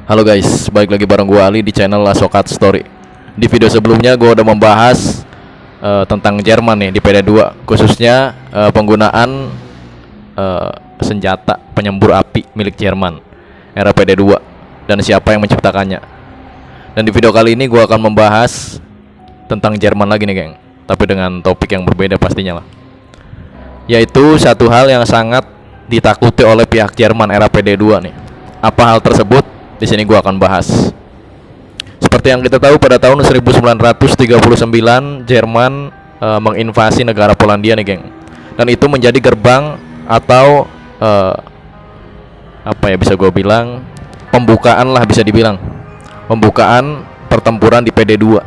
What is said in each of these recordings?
Halo guys, balik lagi bareng gue Ali di channel Asokat Story. Di video sebelumnya gue udah membahas tentang Jerman nih di PD2, khususnya penggunaan senjata penyembur api milik Jerman era PD2 dan siapa yang menciptakannya. Dan di video kali ini gue akan membahas tentang Jerman lagi nih geng, tapi dengan topik yang berbeda pastinya lah, yaitu satu hal yang sangat ditakuti oleh pihak Jerman era PD2 nih. Apa hal tersebut? Di sini gua akan bahas. Seperti yang kita tahu, pada tahun 1939 Jerman menginvasi negara Polandia nih geng. Dan itu menjadi gerbang atau apa ya, bisa gua bilang pembukaan lah, bisa dibilang pembukaan pertempuran di PD2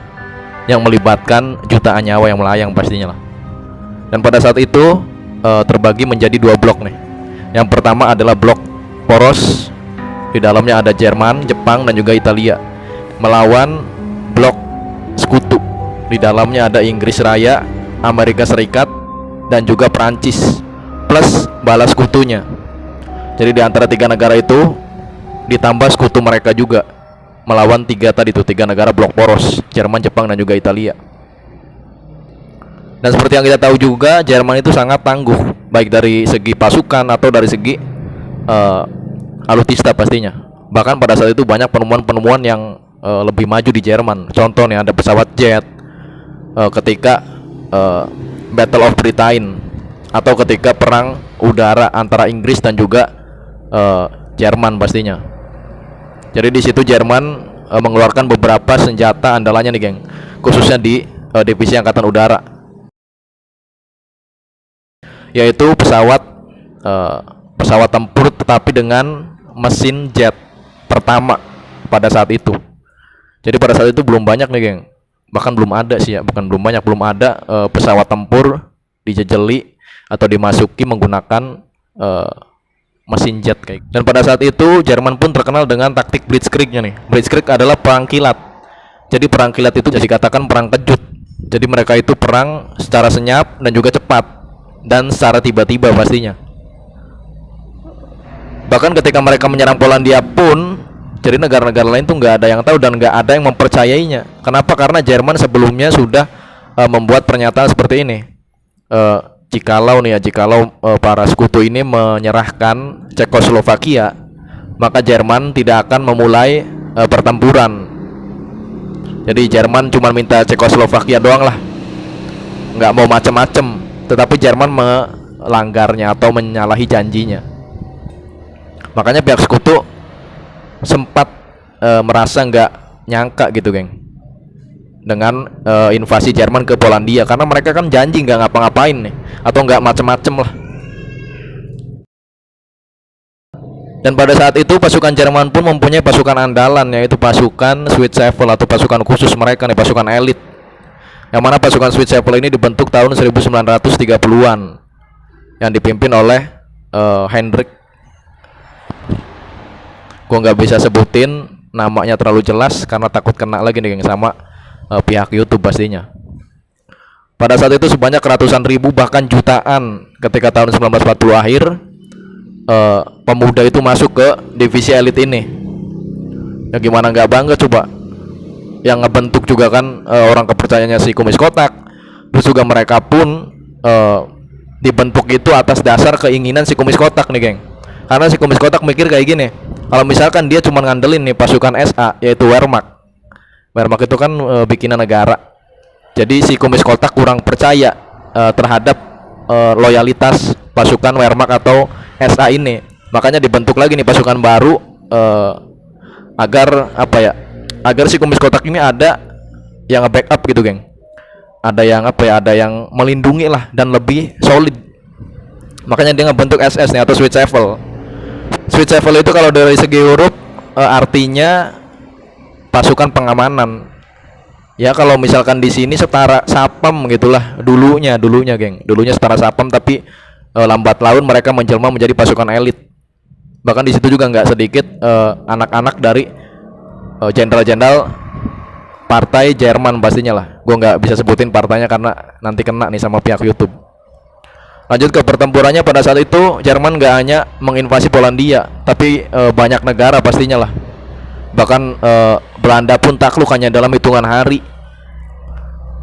yang melibatkan jutaan nyawa yang melayang pastinya lah. Dan pada saat itu terbagi menjadi dua blok nih. Yang pertama adalah blok poros. Di dalamnya ada Jerman, Jepang, dan juga Italia, melawan blok sekutu. Di dalamnya ada Inggris Raya, Amerika Serikat, dan juga Perancis plus bala sekutunya. Jadi di antara tiga negara itu ditambah sekutu mereka juga, melawan tiga negara blok poros, Jerman, Jepang, dan juga Italia. Dan seperti yang kita tahu juga, Jerman itu sangat tangguh, baik dari segi pasukan atau dari segi alutsista pastinya. Bahkan pada saat itu banyak penemuan-penemuan yang lebih maju di Jerman. Contohnya ada pesawat jet ketika Battle of Britain, atau ketika perang udara antara Inggris dan juga Jerman pastinya. Jadi di situ Jerman mengeluarkan beberapa senjata andalannya nih geng, khususnya di divisi angkatan udara, yaitu pesawat tempur tetapi dengan mesin jet pertama pada saat itu. Jadi pada saat itu belum banyak nih geng, bahkan belum ada sih ya, belum ada pesawat tempur dijejeli atau dimasuki menggunakan mesin jet kayak. Dan pada saat itu Jerman pun terkenal dengan taktik Blitzkrieg-nya nih. Blitzkrieg adalah perang kilat. Jadi perang kilat itu bisa dikatakan perang kejut. Jadi mereka itu perang secara senyap dan juga cepat, dan secara tiba-tiba pastinya. Bahkan ketika mereka menyerang Polandia pun, jadi negara-negara lain tuh nggak ada yang tahu dan nggak ada yang mempercayainya. Kenapa? Karena Jerman sebelumnya sudah membuat pernyataan seperti ini. Jikalau para sekutu ini menyerahkan Cekoslovakia, maka Jerman tidak akan memulai pertempuran. Jadi Jerman cuma minta Cekoslovakia doang lah, nggak mau macem-macem. Tetapi Jerman melanggarnya atau menyalahi janjinya. Makanya pihak sekutu sempat merasa nggak nyangka gitu geng dengan invasi Jerman ke Polandia, karena mereka kan janji nggak ngapa-ngapain nih, atau nggak macem-macem lah. Dan pada saat itu pasukan Jerman pun mempunyai pasukan andalan, yaitu pasukan Schutzstaffel atau pasukan khusus mereka nih, pasukan elit. Yang mana pasukan Schutzstaffel ini dibentuk tahun 1930-an yang dipimpin oleh Hendrik. Gue nggak bisa sebutin namanya terlalu jelas karena takut kena lagi nih geng sama pihak YouTube pastinya. Pada saat itu sebanyak ratusan ribu bahkan jutaan ketika tahun 1940 akhir pemuda itu masuk ke divisi elit ini. Ya gimana nggak bangga coba. Yang ngebentuk juga kan orang kepercayaannya si Kumis Kotak. Terus juga mereka pun dibentuk itu atas dasar keinginan si Kumis Kotak nih geng. Karena si Kumis Kotak mikir kayak gini, kalau misalkan dia cuma ngandelin nih pasukan SA, yaitu Wehrmacht. Wehrmacht itu kan bikinan negara. Jadi si Kumis Kotak kurang percaya terhadap loyalitas pasukan Wehrmacht atau SA ini. Makanya dibentuk lagi nih pasukan baru agar apa ya? Agar si Kumis Kotak ini ada yang nge-backup gitu, geng. Ada yang apa ya? Ada yang melindungi lah dan lebih solid. Makanya dia ngebentuk SS nih atau Schutzstaffel. Schutzstaffel itu kalau dari segi huruf artinya pasukan pengamanan. Ya kalau misalkan di sini setara Sapam gitulah dulunya geng. Dulunya setara Sapam, tapi lambat laun mereka menjelma menjadi pasukan elit. Bahkan di situ juga nggak sedikit anak-anak dari jenderal-jenderal partai Jerman pastinya lah. Gue nggak bisa sebutin partainya karena nanti kena nih sama pihak YouTube. Lanjut ke pertempurannya, pada saat itu Jerman nggak hanya menginvasi Polandia, tapi banyak negara pastinya lah. Bahkan Belanda pun takluk hanya dalam hitungan hari.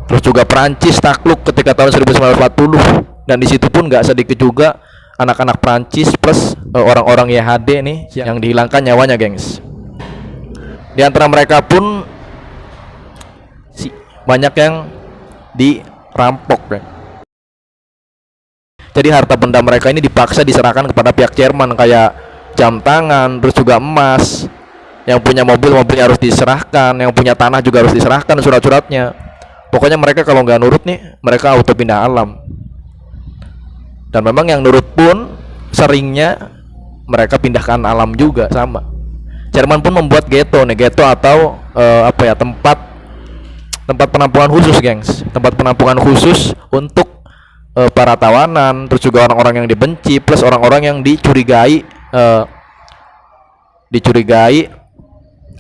Terus juga Prancis takluk ketika tahun 1940, dan di situ pun nggak sedikit juga anak-anak Prancis plus orang-orang YHD nih yang dihilangkan nyawanya, gengs. Di antara mereka pun banyak yang dirampok, kan. Jadi harta benda mereka ini dipaksa diserahkan kepada pihak Jerman, kayak jam tangan, terus juga emas. Yang punya mobilnya harus diserahkan, yang punya tanah juga harus diserahkan surat-suratnya. Pokoknya mereka kalau nggak nurut nih, mereka auto pindah alam. Dan memang yang nurut pun seringnya mereka pindahkan alam juga sama. Jerman pun membuat ghetto atau tempat penampungan khusus, gengs. Tempat penampungan khusus untuk para tawanan, terus juga orang-orang yang dibenci plus orang-orang yang dicurigai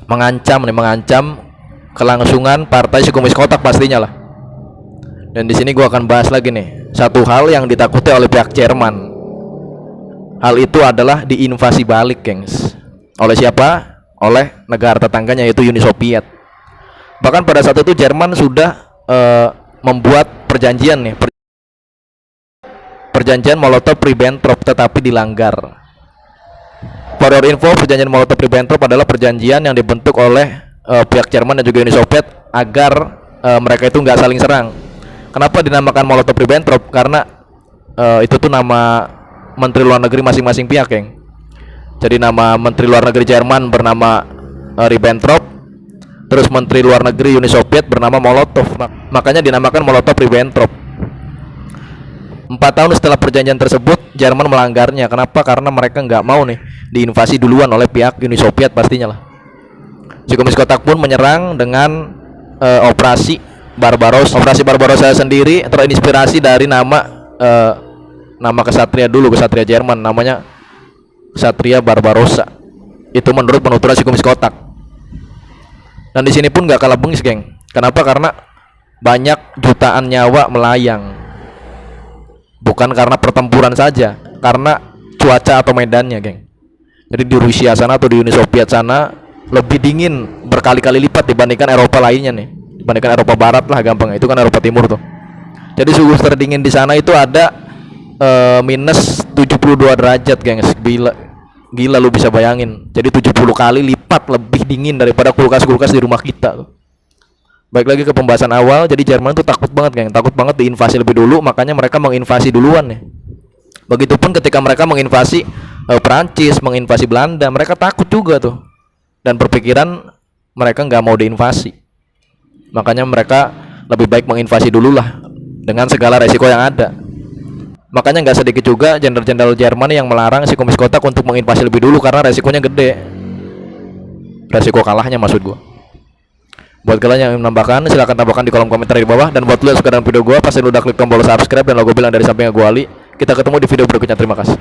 mengancam kelangsungan partai si Komunis Kotak pastinya lah. Dan di sini gua akan bahas lagi nih satu hal yang ditakuti oleh pihak Jerman. Hal itu adalah diinvasi balik, gengs. Oleh siapa? Oleh negara tetangganya, yaitu Uni Soviet. Bahkan pada saat itu Jerman sudah membuat perjanjian nih, perjanjian Molotov-Ribbentrop, tetapi dilanggar. For your info, perjanjian Molotov-Ribbentrop adalah perjanjian yang dibentuk oleh pihak Jerman dan juga Uni Soviet agar mereka itu nggak saling serang. Kenapa dinamakan Molotov-Ribbentrop? Karena itu tuh nama menteri luar negeri masing-masing pihak, geng. Jadi nama menteri luar negeri Jerman bernama Ribbentrop, terus menteri luar negeri Uni Soviet bernama Molotov. Makanya dinamakan Molotov-Ribbentrop. 4 tahun setelah perjanjian tersebut, Jerman melanggarnya. Kenapa? Karena mereka nggak mau nih diinvasi duluan oleh pihak Uni Soviet pastinya lah. Si Komunis Kotak pun menyerang dengan operasi Barbarossa. Operasi Barbarossa sendiri terinspirasi dari nama kesatria Jerman, namanya Kesatria Barbarossa. Itu menurut penuturan si Komunis Kotak. Dan di sini pun nggak kalah bengis, geng. Kenapa? Karena banyak jutaan nyawa melayang. Bukan karena pertempuran saja, karena cuaca atau medannya, geng. Jadi di Rusia sana atau di Uni Soviet sana lebih dingin berkali-kali lipat dibandingkan Eropa lainnya nih, dibandingkan Eropa Barat lah gampang, itu kan Eropa Timur tuh. Jadi suhu terdingin di sana itu ada minus 72 derajat, gengs. Gila lu bisa bayangin. Jadi 70 kali lipat lebih dingin daripada kulkas-kulkas di rumah kita tuh. Baik lagi ke pembahasan awal, jadi Jerman tuh takut banget, geng. Takut banget diinvasi lebih dulu, makanya mereka menginvasi duluan nih. Begitupun ketika mereka menginvasi Perancis, menginvasi Belanda, mereka takut juga tuh. Dan berpikiran mereka nggak mau diinvasi. Makanya mereka lebih baik menginvasi dulu lah, dengan segala resiko yang ada. Makanya nggak sedikit juga jenderal-jenderal Jerman yang melarang si Komunis Kotak untuk menginvasi lebih dulu karena resikonya gede. Resiko kalahnya maksud gua. Buat kalian yang menambahkan, silahkan tambahkan di kolom komentar di bawah. Dan buat lo yang suka dengan video gua, pasti lu udah klik tombol subscribe dan logo bilang dari sampingnya gua Ali. Kita ketemu di video berikutnya, terima kasih.